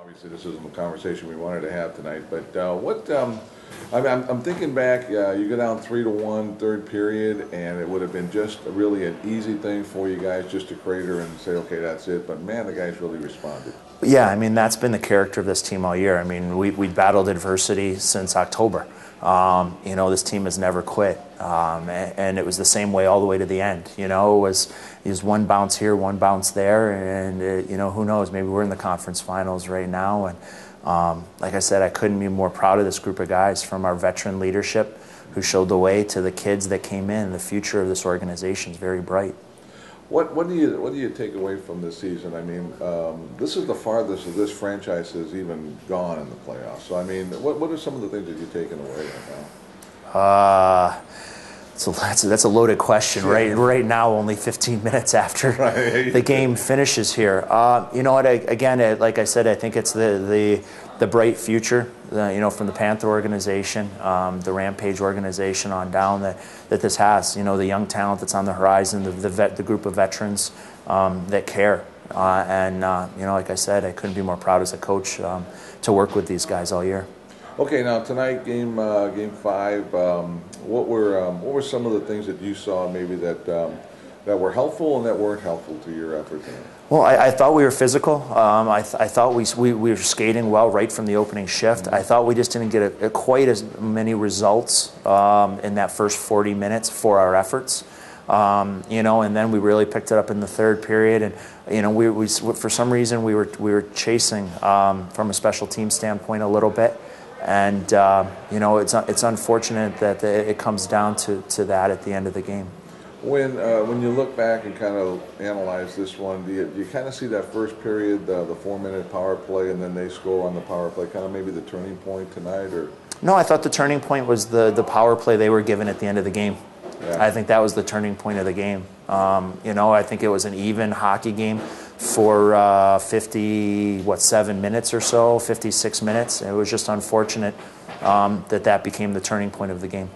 Obviously, this isn't the conversation we wanted to have tonight, but I'm thinking back, you go down 3-1, third period, and it would have been just really an easy thing for you guys just to crater and say, okay, that's it. But man, the guys really responded. Yeah, I mean, that's been the character of this team all year. I mean, we battled adversity since October. This team has never quit. And it was the same way all the way to the end. It was one bounce here, one bounce there, and who knows, maybe we're in the conference finals right now. And like I said, I couldn't be more proud of this group of guys, from our veteran leadership who showed the way to the kids that came in. The future of this organization is very bright. What do you take away from this season? I mean, this is the farthest that this franchise has even gone in the playoffs. So, I mean, what are some of the things that you've taken away right now? That's a loaded question. Right now, only 15 minutes after the game finishes here. You know what? Like I said, I think it's the bright future. From the Panther organization, the Rampage organization on down that this has. The young talent that's on the horizon, the group of veterans that care. Like I said, I couldn't be more proud as a coach to work with these guys all year. Okay, now tonight, game 5. What were some of the things that you saw maybe that were helpful and that weren't helpful to your effort tonight? Well, I thought we were physical. I thought we were skating well right from the opening shift. I thought we just didn't get quite as many results in that first 40 minutes for our efforts. And then we really picked it up in the third period, and we for some reason we were chasing from a special team standpoint a little bit. And it's unfortunate that it comes down to that at the end of the game. When you look back and kind of analyze this one, do you kind of see that first period, the 4-minute power play, and then they score on the power play, kind of maybe the turning point tonight, or? No, I thought the turning point was the power play they were given at the end of the game. Yeah. I think that was the turning point of the game. I think it was an even hockey game for 7 minutes or so, 56 minutes. It was just unfortunate that became the turning point of the game.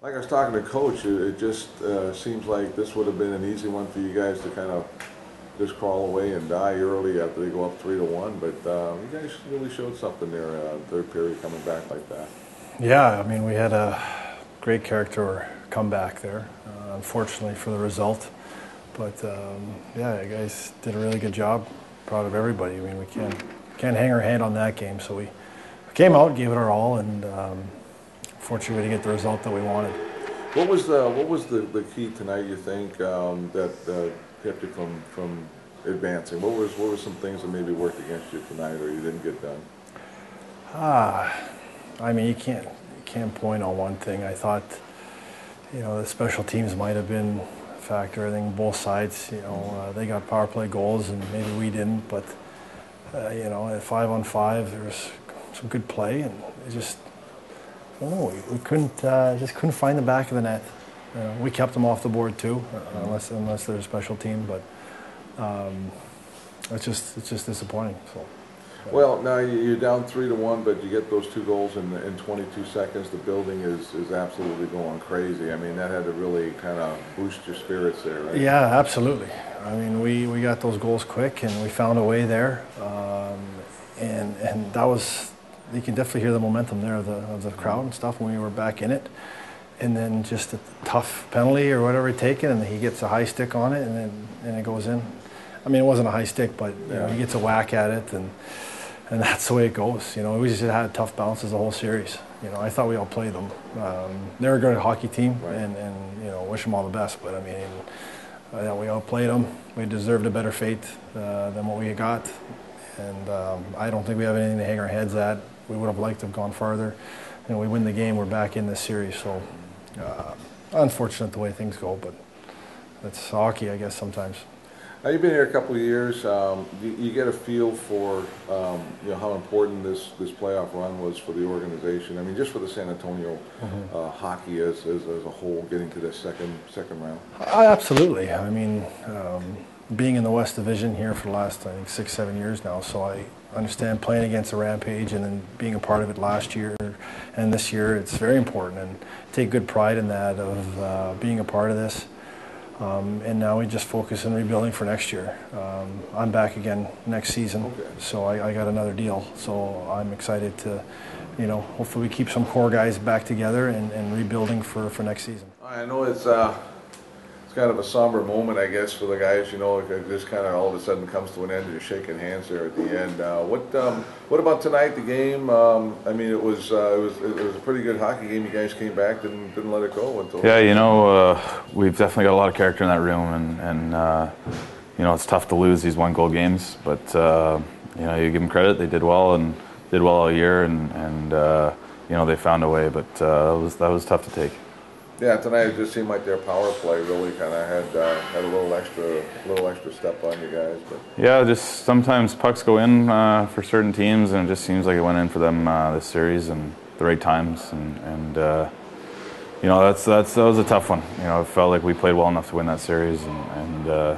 Like I was talking to Coach, it just seems like this would have been an easy one for you guys to kind of just crawl away and die early after they go up 3-1. But you guys really showed something there, third period, coming back like that. Yeah, I mean, we had a great character comeback there, unfortunately for the result. But yeah, you guys did a really good job. Proud of everybody. I mean, we can't hang our head on that game. So we came out, gave it our all, and fortunately we didn't get the result that we wanted. What was the key tonight, you think, that kept you from advancing? What were some things that maybe worked against you tonight, or you didn't get done? I mean, you can't point on one thing. I thought, the special teams might have been a factor. I think both sides, they got power play goals and maybe we didn't. But at 5-on-5, there was some good play, and it just. We couldn't find the back of the net. We kept them off the board too, unless they're a special team. But it's just disappointing. So. Well, now you're down 3-1, but you get those 2 goals in 22 seconds. The building is absolutely going crazy. I mean, that had to really kind of boost your spirits there, right? Yeah, absolutely. I mean, we got those goals quick, and we found a way there, and that was. You can definitely hear the momentum there of the crowd and stuff when we were back in it. And then just a tough penalty or whatever taken, and he gets a high stick on it, and it goes in. I mean, it wasn't a high stick, but he gets a whack at it, and that's the way it goes. We just had tough bounces the whole series. I thought we outplayed them. They're a good hockey team, right. and wish them all the best. But I mean, we outplayed them. We deserved a better fate than what we got, and I don't think we have anything to hang our heads at. We would have liked to have gone farther. We win the game, we're back in this series. So unfortunate the way things go, but that's hockey, I guess, sometimes. Now, you've been here a couple of years. You get a feel for how important this playoff run was for the organization. I mean, just for the San Antonio hockey as a whole, getting to this second round. Absolutely. I mean, being in the West Division here for the last, I think, 6-7 years now, so I understand playing against the Rampage and then being a part of it last year and this year. It's very important, and take good pride in that, of being a part of this. And now we just focus on rebuilding for next year. I'm back again next season, Okay. so I got another deal. So I'm excited to, hopefully we keep some core guys back together and rebuilding for next season. I know it's kind of a somber moment, I guess, for the guys. It just kind of all of a sudden comes to an end, and you're shaking hands there at the end. What about tonight? The game? I mean, it was a pretty good hockey game. You guys came back, didn't let it go until. Yeah, we've definitely got a lot of character in that room, and it's tough to lose these 1-goal games. But you give them credit; they did well and did well all year, and they found a way. But that was tough to take. Yeah, tonight it just seemed like their power play really kind of had a little extra step on you guys. But yeah, just sometimes pucks go in for certain teams, and it just seems like it went in for them this series and the right times, and that was a tough one. It felt like we played well enough to win that series, and so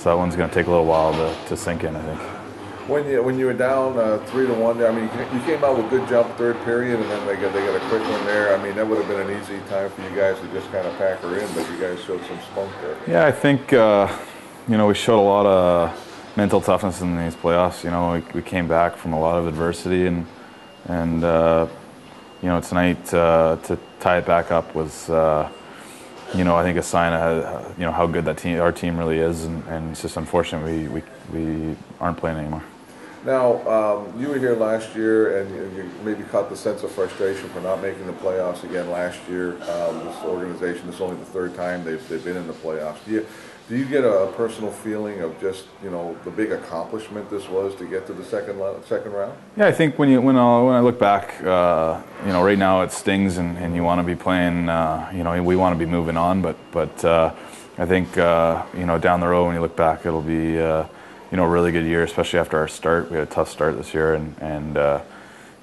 that one's going to take a little while to sink in, I think. When you were down 3-1 there, I mean, you came out with a good jump third period, and then they got a quick one there. I mean, that would have been an easy time for you guys to just kind of pack her in, but you guys showed some spunk there. Yeah, I think we showed a lot of mental toughness in these playoffs. We came back from a lot of adversity, and tonight to tie it back up was I think a sign of how good our team really is, and it's just unfortunate we aren't playing anymore. Now, you were here last year, and you maybe caught the sense of frustration for not making the playoffs again last year. This organization, this is only the third time they've been in the playoffs. Do you get a personal feeling of just the big accomplishment this was to get to the second round? Yeah, I think when I look back, right now it stings, and you want to be playing. We want to be moving on, but I think down the road when you look back, it'll be a really good year, especially after our start. We had a tough start this year, and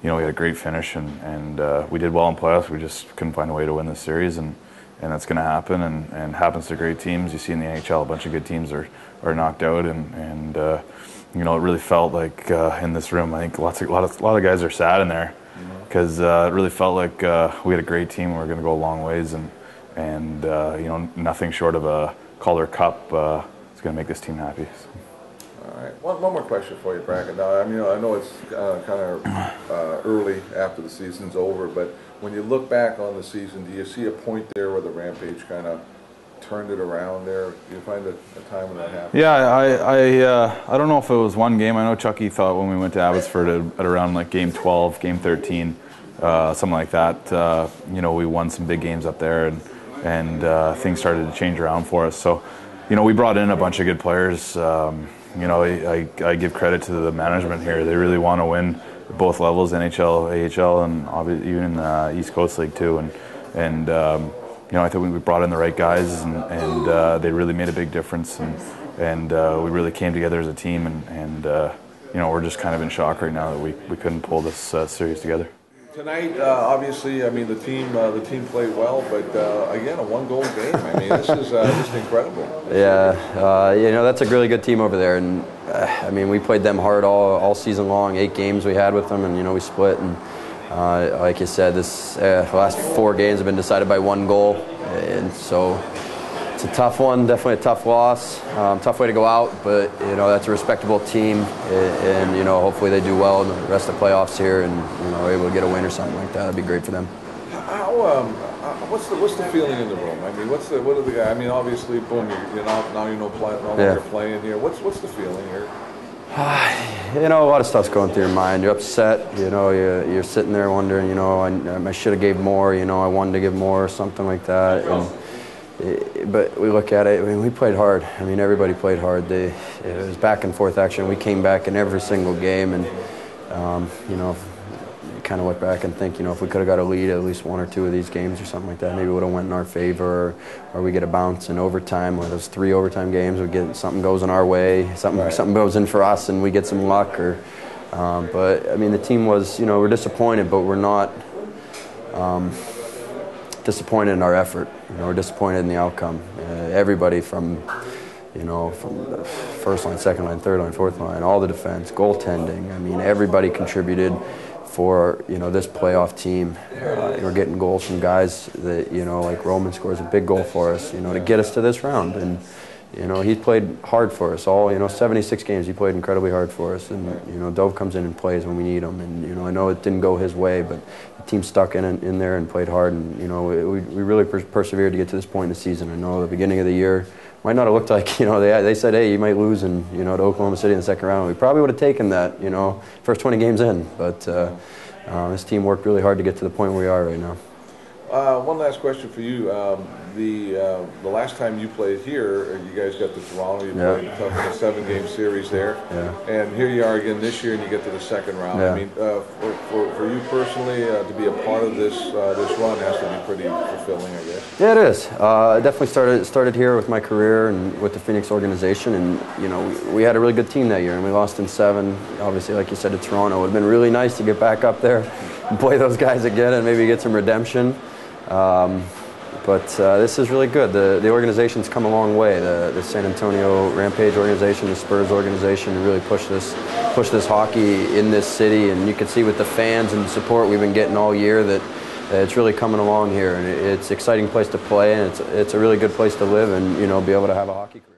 we had a great finish, and we did well in playoffs. We just couldn't find a way to win this series, and that's going to happen, and happens to great teams. You see in the NHL, a bunch of good teams are knocked out, and it really felt like in this room, I think a lot of guys are sad in there, because it really felt like we had a great team. We were going to go a long ways, and nothing short of a Calder Cup is going to make this team happy. So. All right. One more question for you, Bracken. Now, I know it's kind of early after the season's over, but when you look back on the season, do you see a point there where the Rampage kind of turned it around there? Do you find a time when that happened? Yeah, I don't know if it was one game. I know Chucky thought when we went to Abbotsford at around like game 12, game 13, something like that. We won some big games up there, and things started to change around for us. So, we brought in a bunch of good players. I give credit to the management here. They really want to win at both levels, NHL, AHL, and obviously even the East Coast League too. And I think we brought in the right guys, and they really made a big difference. And we really came together as a team. And we're just kind of in shock right now that we couldn't pull this series together. Tonight, obviously, I mean the team played well, but again, a 1-goal game. I mean, this is just incredible. Yeah, that's a really good team over there, and we played them hard all season long. 8 games we had with them, and we split. And like you said, this last 4 games have been decided by 1 goal, and so it's a tough one. Definitely a tough loss, tough way to go out. But that's a respectable team, and hopefully they do well in the rest of the playoffs here, and are able to get a win or something like that. That'd be great for them. What's the feeling in the room? I mean, what are the guys? I mean, obviously, boom, you're no longer playing here. What's the feeling here? A lot of stuff's going through your mind. You're upset. You're sitting there wondering. I should have gave more. I wanted to give more, or something like that. But we look at it. We played hard. Everybody played hard. It was back and forth action. We came back in every single game, and you kind of look back and think, if we could have got a lead at least 1 or 2 of these games or something like that, maybe it would have went in our favor, or we get a bounce in overtime. Or those 3 overtime games, we get something goes in our way, something goes in for us, and we get some luck. But the team was, we're disappointed, but we're not disappointed in our effort. We're disappointed in the outcome. Everybody from the first line, second line, third line, fourth line, all the defense, goaltending. Everybody contributed for this playoff team. We're getting goals from guys that like Roman scores a big goal for us, to get us to this round. And he played hard for us all. 76 games he played incredibly hard for us. And Dove comes in and plays when we need him. And I know it didn't go his way, but the team stuck in there and played hard. And we really persevered to get to this point in the season. I know the beginning of the year might not have looked like, they said, hey, you might lose to Oklahoma City in the second round. We probably would have taken that, first 20 games in. But this team worked really hard to get to the point where we are right now. One last question for you. The last time you played here, you guys got to Toronto. You played in a 7-game series there, and here you are again this year, and you get to the second round. I mean, for you personally, to be a part of this run has to be pretty fulfilling, I guess. Yeah, it is. I definitely started here with my career and with the Phoenix organization, and we had a really good team that year, and we lost in 7. Obviously, like you said, to Toronto. It would have been really nice to get back up there and play those guys again, and maybe get some redemption. But this is really good. The organization's come a long way. The San Antonio Rampage organization, the Spurs organization, really pushed this hockey in this city. And you can see with the fans and the support we've been getting all year that it's really coming along here. And it's an exciting place to play, and it's a really good place to live and be able to have a hockey career.